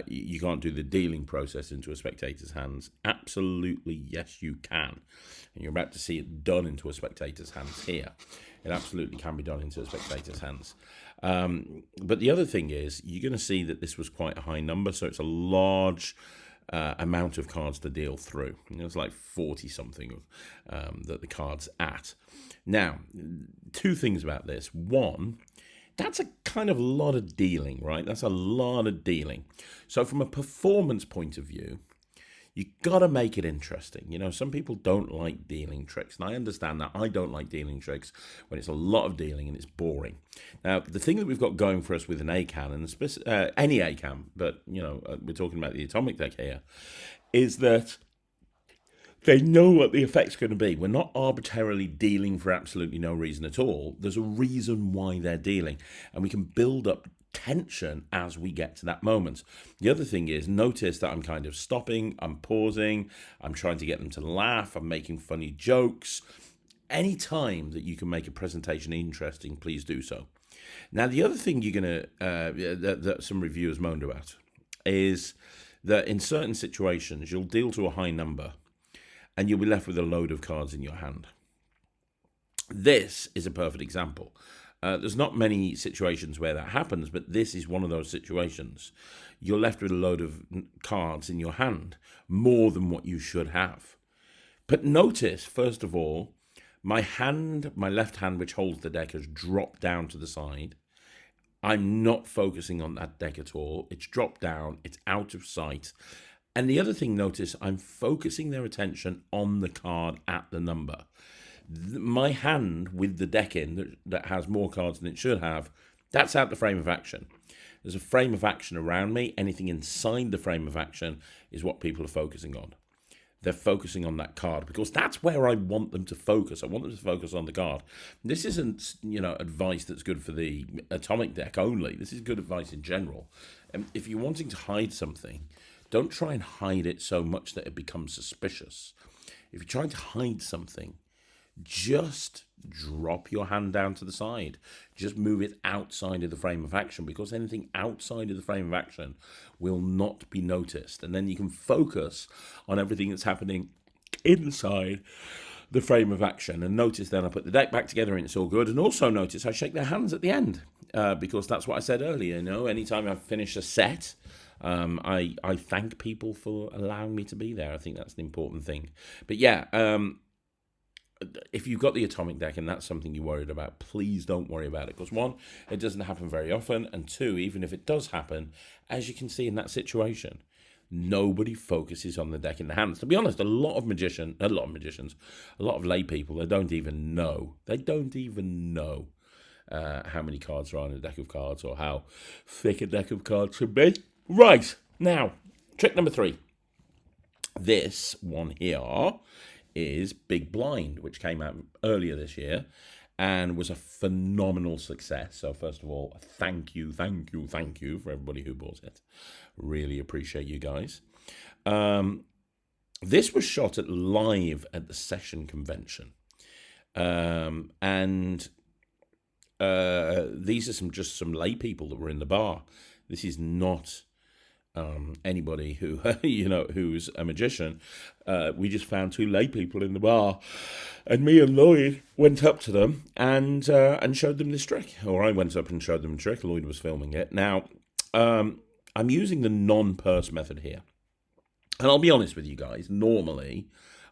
Speaker 8: You can't do the dealing process into a spectator's hands. Absolutely, yes, you can. And you're about to see it done into a spectator's hands here. It absolutely can be done into a spectator's hands. But the other thing is, you're going to see that this was quite a high number, so it's a large amount of cards to deal through. It's like 40-something that the card's at. Now, two things about this. One, that's a kind of lot of dealing, right? That's a lot of dealing. So from a performance point of view, you got to make it interesting. You know, some people don't like dealing tricks, and I understand that. I don't like dealing tricks when it's a lot of dealing and it's boring. Now, the thing that we've got going for us with an ACAN, and any ACAN, but, you know, we're talking about the atomic deck here, is that they know what the effect's going to be. We're not arbitrarily dealing for absolutely no reason at all. There's a reason why they're dealing, and we can build up tension as we get to that moment. The other thing is, notice that I'm kind of stopping, I'm pausing, I'm trying to get them to laugh, I'm making funny jokes. Any time that you can make a presentation interesting, please do so. Now, the other thing you're going to, that some reviewers moaned about, is that in certain situations, you'll deal to a high number, and you'll be left with a load of cards in your hand. This is a perfect example. There's not many situations where that happens, but this is one of those situations. You're left with a load of cards in your hand, more than what you should have. But notice, first of all, my left hand, which holds the deck, has dropped down to the side. I'm not focusing on that deck at all. It's dropped down, it's out of sight. And the other thing, notice, I'm focusing their attention on the card at the number. My hand with the deck in that has more cards than it should have, that's out the frame of action. There's a frame of action around me. Anything inside the frame of action is what people are focusing on. They're focusing on that card because that's where I want them to focus. I want them to focus on the card. This isn't, advice that's good for the atomic deck only. This is good advice in general. If you're wanting to hide something, don't try and hide it so much that it becomes suspicious. If you're trying to hide something, just drop your hand down to the side. Just move it outside of the frame of action, because anything outside of the frame of action will not be noticed. And then you can focus on everything that's happening inside the frame of action. And notice then I put the deck back together and it's all good. And also notice I shake their hands at the end, because that's what I said earlier. Anytime I finish a set, I thank people for allowing me to be there. I think that's an important thing. But yeah, if you've got the atomic deck and that's something you're worried about, please don't worry about it. Because one, it doesn't happen very often. And two, even if it does happen, as you can see in that situation, nobody focuses on the deck in the hands. To be honest, a lot of lay people, they don't even know how many cards are on a deck of cards or how thick a deck of cards should be. Right, now, trick number 3. This one here is Big Blind, which came out earlier this year and was a phenomenal success. So first of all, thank you for everybody who bought it. Really appreciate you guys. This was shot live at the Session Convention. And these are some lay people that were in the bar. This is not anybody who who's a magician. We just found two lay people in the bar, and me and Lloyd went up to them and showed them this trick. Or I went up and showed them the trick. Lloyd was filming it. Now, I'm using the non-purse method here, and I'll be honest with you guys. Normally,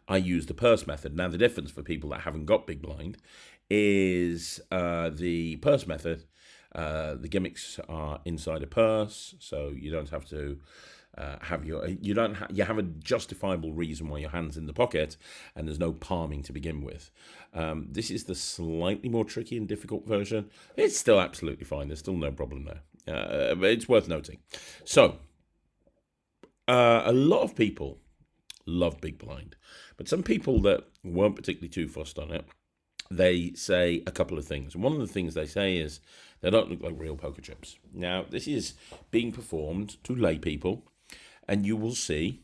Speaker 8: I use the purse method. Now, the difference for people that haven't got big blind is the purse method. The gimmicks are inside a purse, so you don't have to you have a justifiable reason why your hand's in the pocket, and there's no palming to begin with. This is the slightly more tricky and difficult version. It's still absolutely fine. There's still no problem there. But it's worth noting. So, a lot of people love big blind, but some people that weren't particularly too fussed on it, they say a couple of things. And one of the things they say is they don't look like real poker chips. Now, this is being performed to lay people, and you will see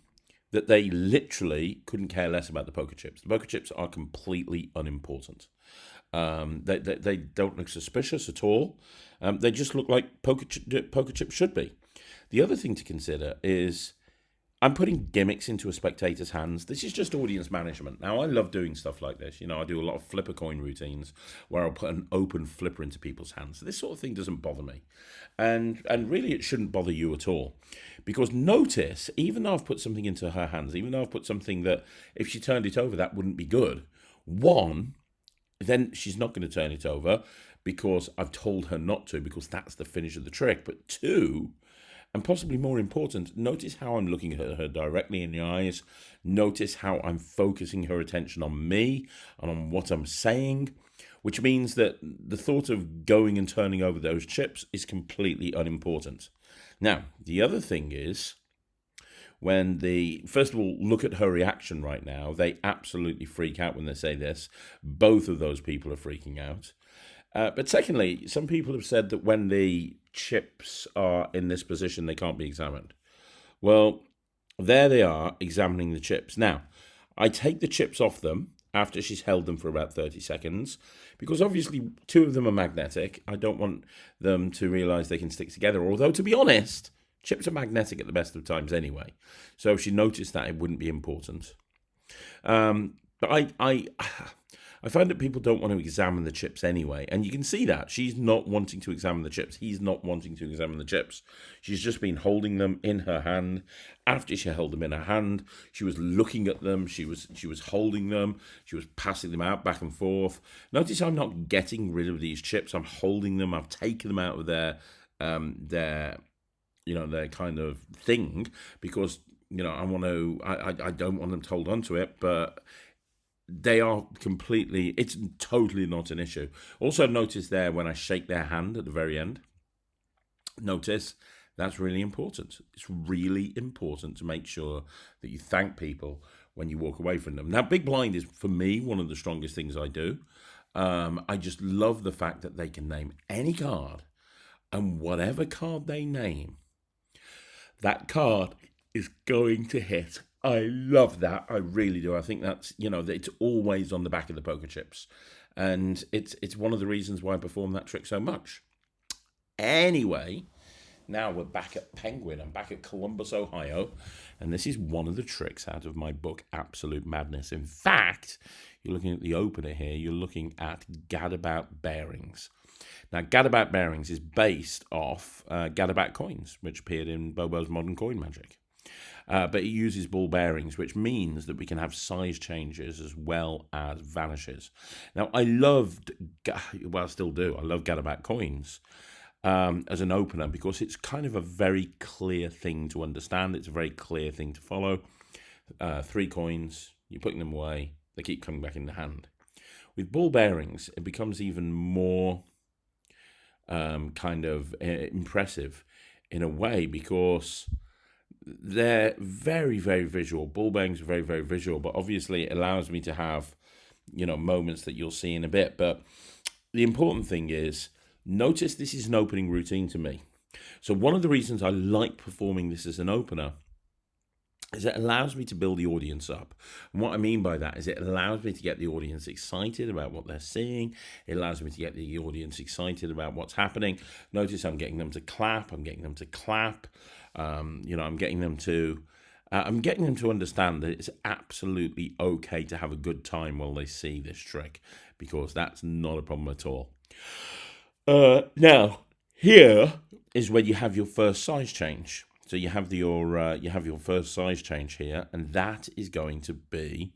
Speaker 8: that they literally couldn't care less about the poker chips. The poker chips are completely unimportant. They don't look suspicious at all. They just look like poker chips should be. The other thing to consider is I'm putting gimmicks into a spectator's hands. This is just audience management. Now, I love doing stuff like this. You know, I do a lot of flipper coin routines where I'll put an open flipper into people's hands. This sort of thing doesn't bother me. And really, it shouldn't bother you at all. Because notice, even though I've put something into her hands, even though I've put something that if she turned it over, that wouldn't be good. One, then she's not going to turn it over because I've told her not to, because that's the finish of the trick. But two, and possibly more important, notice how I'm looking at her directly in the eyes. Notice how I'm focusing her attention on me and on what I'm saying, which means that the thought of going and turning over those chips is completely unimportant. Now, the other thing is, first of all, look at her reaction right now. They absolutely freak out when they say this. Both of those people are freaking out. But secondly, some people have said that when the chips are in this position, they can't be examined. Well, there they are, examining the chips. Now, I take the chips off them after she's held them for about 30 seconds, because obviously two of them are magnetic. I don't want them to realise they can stick together, although, to be honest, chips are magnetic at the best of times anyway. So if she noticed that, it wouldn't be important. But I find that people don't want to examine the chips anyway, and you can see that. She's not wanting to examine the chips. He's not wanting to examine the chips. She's just been holding them in her hand. After she held them in her hand, she was looking at them. She was holding them. She was passing them out back and forth. Notice I'm not getting rid of these chips. I'm holding them. I've taken them out of their kind of thing, because I don't want them to hold on to it, but they are it's totally not an issue. Also, notice there when I shake their hand at the very end, notice that's really important. It's really important to make sure that you thank people when you walk away from them. Now, big blind is, for me, one of the strongest things I do. I just love the fact that they can name any card, and whatever card they name, that card is going to hit. I love that. I really do. I think that's, it's always on the back of the poker chips. And it's one of the reasons why I perform that trick so much. Anyway, now we're back at Penguin. I'm back at Columbus, Ohio. And this is one of the tricks out of my book, Absolute Madness. In fact, you're looking at the opener here. You're looking at Gadabout Bearings. Now, Gadabout Bearings is based off Gadabout coins, which appeared in Bobo's Modern Coin Magic. But it uses ball bearings, which means that we can have size changes as well as vanishes. Now, I still do. I love Gadabout coins as an opener, because it's kind of a very clear thing to understand. It's a very clear thing to follow. 3 coins, you're putting them away, they keep coming back in the hand. With ball bearings, it becomes even more impressive in a way, because they're very, very visual. Ball bearings are very, very visual, but obviously it allows me to have, moments that you'll see in a bit. But the important thing is, notice this is an opening routine to me. So one of the reasons I like performing this as an opener is it allows me to build the audience up. And what I mean by that is it allows me to get the audience excited about what they're seeing. It allows me to get the audience excited about what's happening. Notice I'm getting them to clap. I'm getting them to clap. I'm getting them to understand that it's absolutely okay to have a good time while they see this trick, because that's not a problem at all. Now, here is where you have your first size change. So you have your first size change here, and that is going to be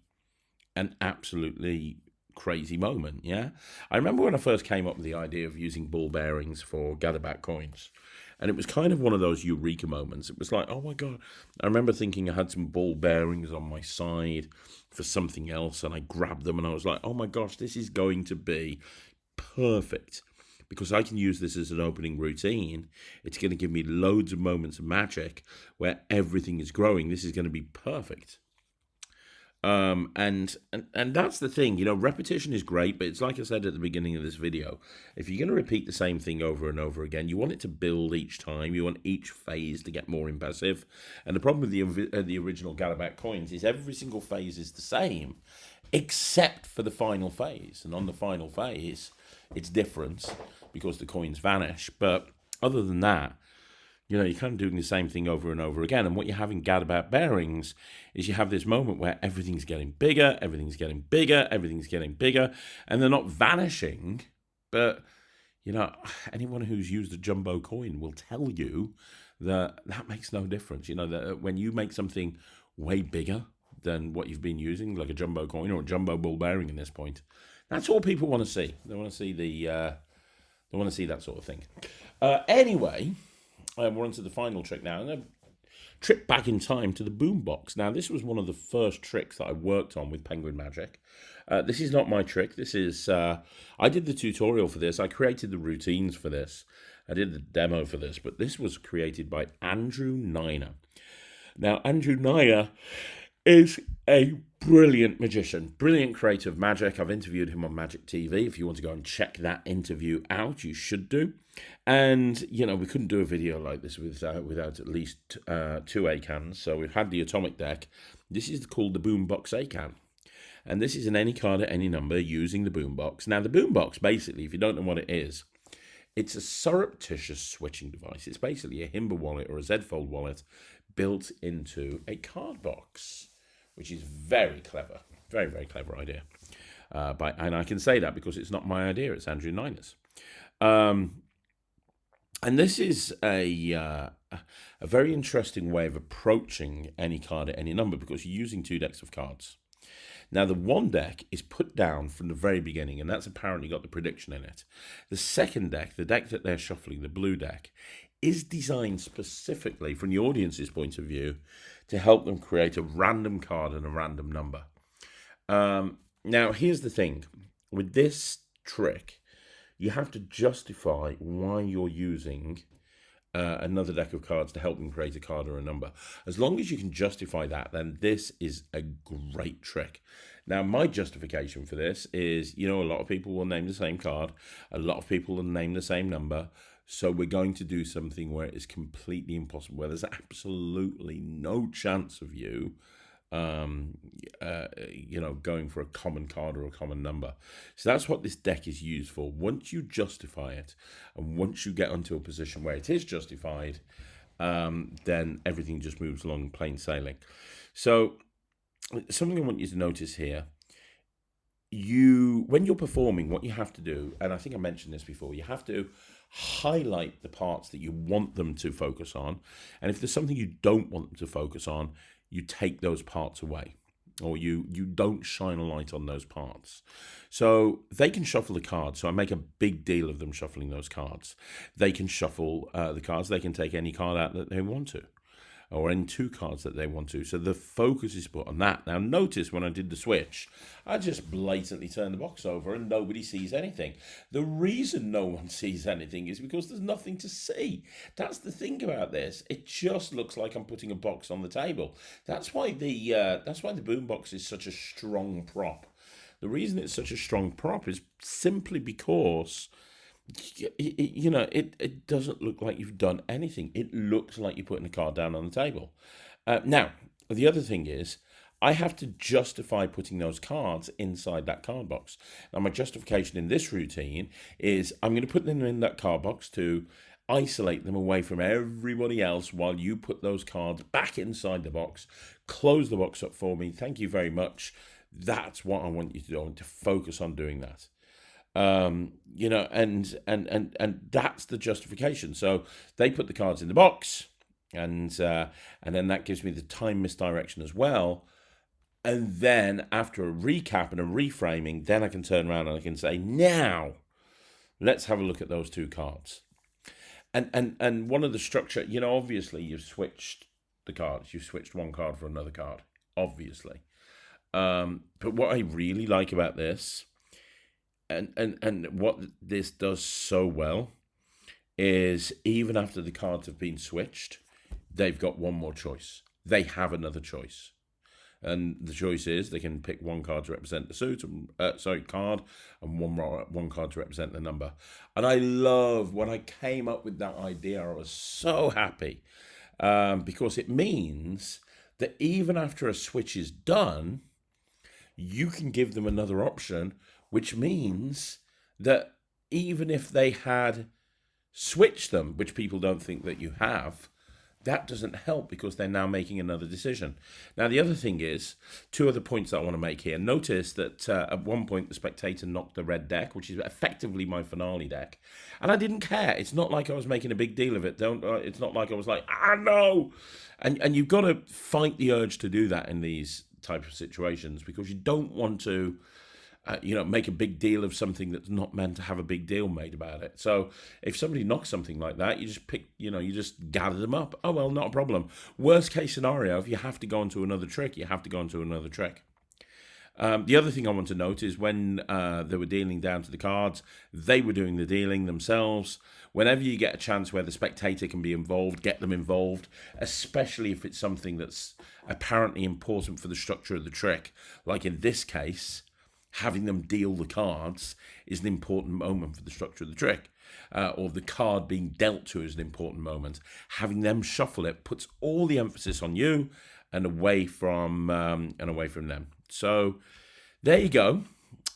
Speaker 8: an absolutely crazy moment. Yeah, I remember when I first came up with the idea of using ball bearings for gatherback coins, and it was kind of one of those eureka moments. It was like, oh my god! I remember thinking I had some ball bearings on my side for something else, and I grabbed them, and I was like, oh my gosh, this is going to be perfect, because I can use this as an opening routine. It's going to give me loads of moments of magic where everything is growing. This is going to be perfect. And that's the thing, repetition is great, but it's like I said at the beginning of this video, if you're going to repeat the same thing over and over again, you want it to build each time. You want each phase to get more impressive. And the problem with the original gatherback coins is every single phase is the same, except for the final phase. And on the final phase, it's different because the coins vanish. But other than that, you're kind of doing the same thing over and over again. And what you have in gatherback bearings is you have this moment where everything's getting bigger, everything's getting bigger, everything's getting bigger, and they're not vanishing. But, anyone who's used a jumbo coin will tell you that makes no difference. That when you make something way bigger than what you've been using, like a jumbo coin or a jumbo ball bearing in this point, that's all people want to see. They want to see they want to see that sort of thing. Anyway, we're on to the final trick now. And a trip back in time to the boombox. Now, this was one of the first tricks that I worked on with Penguin Magic. This is not my trick. This is, I did the tutorial for this. I created the routines for this. I did the demo for this, but this was created by Andrew Niner. Now, Andrew Niner is a brilliant magician, brilliant creator of magic. I've interviewed him on Magic TV. If you want to go and check that interview out, you should do. And, we couldn't do a video like this without at least 2 ACANs. So we've had the Atomic deck. This is called the Boombox ACAN. And this is an any card at any number using the Boombox. Now, the Boombox, basically, if you don't know what it is, it's a surreptitious switching device. It's basically a Himba wallet or a Z-Fold wallet built into a card box, which is very clever. Very, very clever idea. And I can say that because it's not my idea. It's Andrew Niner's. And this is a very interesting way of approaching any card at any number, because you're using 2 decks of cards. Now, the one deck is put down from the very beginning, and that's apparently got the prediction in it. The second deck, the deck that they're shuffling, the blue deck, is designed specifically from the audience's point of view to help them create a random card and a random number. Now, here's the thing. With this trick, you have to justify why you're using another deck of cards to help them create a card or a number. As long as you can justify that, then this is a great trick. Now, my justification for this is, a lot of people will name the same card. A lot of people will name the same number. So we're going to do something where it is completely impossible, where there's absolutely no chance of you going for a common card or a common number. So that's what this deck is used for. Once you justify it, and once you get onto a position where it is justified, then everything just moves along plain sailing. So something I want you to notice here, when you're performing, what you have to do, and I think I mentioned this before, you have to highlight the parts that you want them to focus on, and if there's something you don't want them to focus on, you take those parts away, or you don't shine a light on those parts. So they can shuffle the cards. So I make a big deal of them shuffling those cards. They can shuffle the cards. They can take any card out that they want to, or any 2 cards that they want to. So the focus is put on that. Now, notice when I did the switch, I just blatantly turned the box over and nobody sees anything. The reason no one sees anything is because there's nothing to see. That's the thing about this. It just looks like I'm putting a box on the table. That's why the boombox is such a strong prop. The reason it's such a strong prop is simply because it doesn't look like you've done anything. It looks like you're putting a card down on the table. Now, the other thing is, I have to justify putting those cards inside that card box. Now, my justification in this routine is I'm going to put them in that card box to isolate them away from everybody else while you put those cards back inside the box. Close the box up for me. Thank you very much. That's what I want you to do. I want to focus on doing that. You know, and that's the justification. So they put the cards in the box, and then that gives me the time misdirection as well. And then after a recap and a reframing, then I can turn around and I can say, now let's have a look at those two cards. And one of the structure, you know, obviously you've switched the cards. You've switched one card for another card, obviously. But what I really like about this, and what this does so well, is even after the cards have been switched, they've got one more choice. They have another choice. And the choice is they can pick one card to represent the suit, card, and one card to represent the number. And I love, when I came up with that idea, I was so happy, because it means that even after a switch is done, you can give them another option, which means that even if they had switched them, which people don't think that you have, that doesn't help because they're now making another decision. Now, the other thing is, two other points that I want to make here. Notice that at one point, the spectator knocked the red deck, which is effectively my finale deck. And I didn't care. It's not like I was making a big deal of it. It's not like I was like, no. And you've got to fight the urge to do that in these type of situations, because you don't want to make a big deal of something that's not meant to have a big deal made about it. So if somebody knocks something like that, you just you just gather them up. Oh, well, not a problem. Worst case scenario, if you have to go into another trick, you have to go into another trick. The other thing I want to note is when they were dealing down to the cards, they were doing the dealing themselves. Whenever you get a chance where the spectator can be involved, get them involved, especially if it's something that's apparently important for the structure of the trick. Like in this case, having them deal the cards is an important moment for the structure of the trick, or the card being dealt to is an important moment. Having them shuffle it puts all the emphasis on you and away from them. So there you go.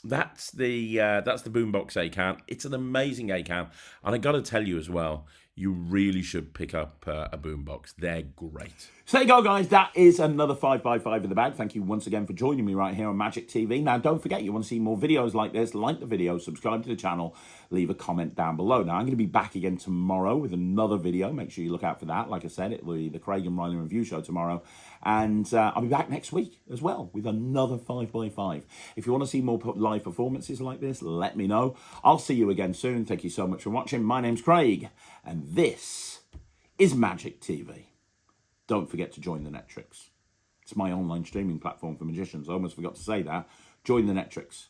Speaker 8: That's the Boombox A-Can. It's an amazing A-Can, and I got to tell you as well, you really should pick up a Boombox. They're great.
Speaker 1: So there you go, guys. That is another 5x5 in the bag. Thank you once again for joining me right here on Magic TV. Now, don't forget, you want to see more videos like this, like the video, subscribe to the channel, leave a comment down below. Now, I'm going to be back again tomorrow with another video. Make sure you look out for that. Like I said, it will be the Craig and Ryland review show tomorrow. And I'll be back next week as well with another 5x5. If you want to see more live performances like this, let me know. I'll see you again soon. Thank you so much for watching. My name's Craig, and this is Magic TV. Don't forget to join the Netrix. It's my online streaming platform for magicians. I almost forgot to say that. Join the Netrix.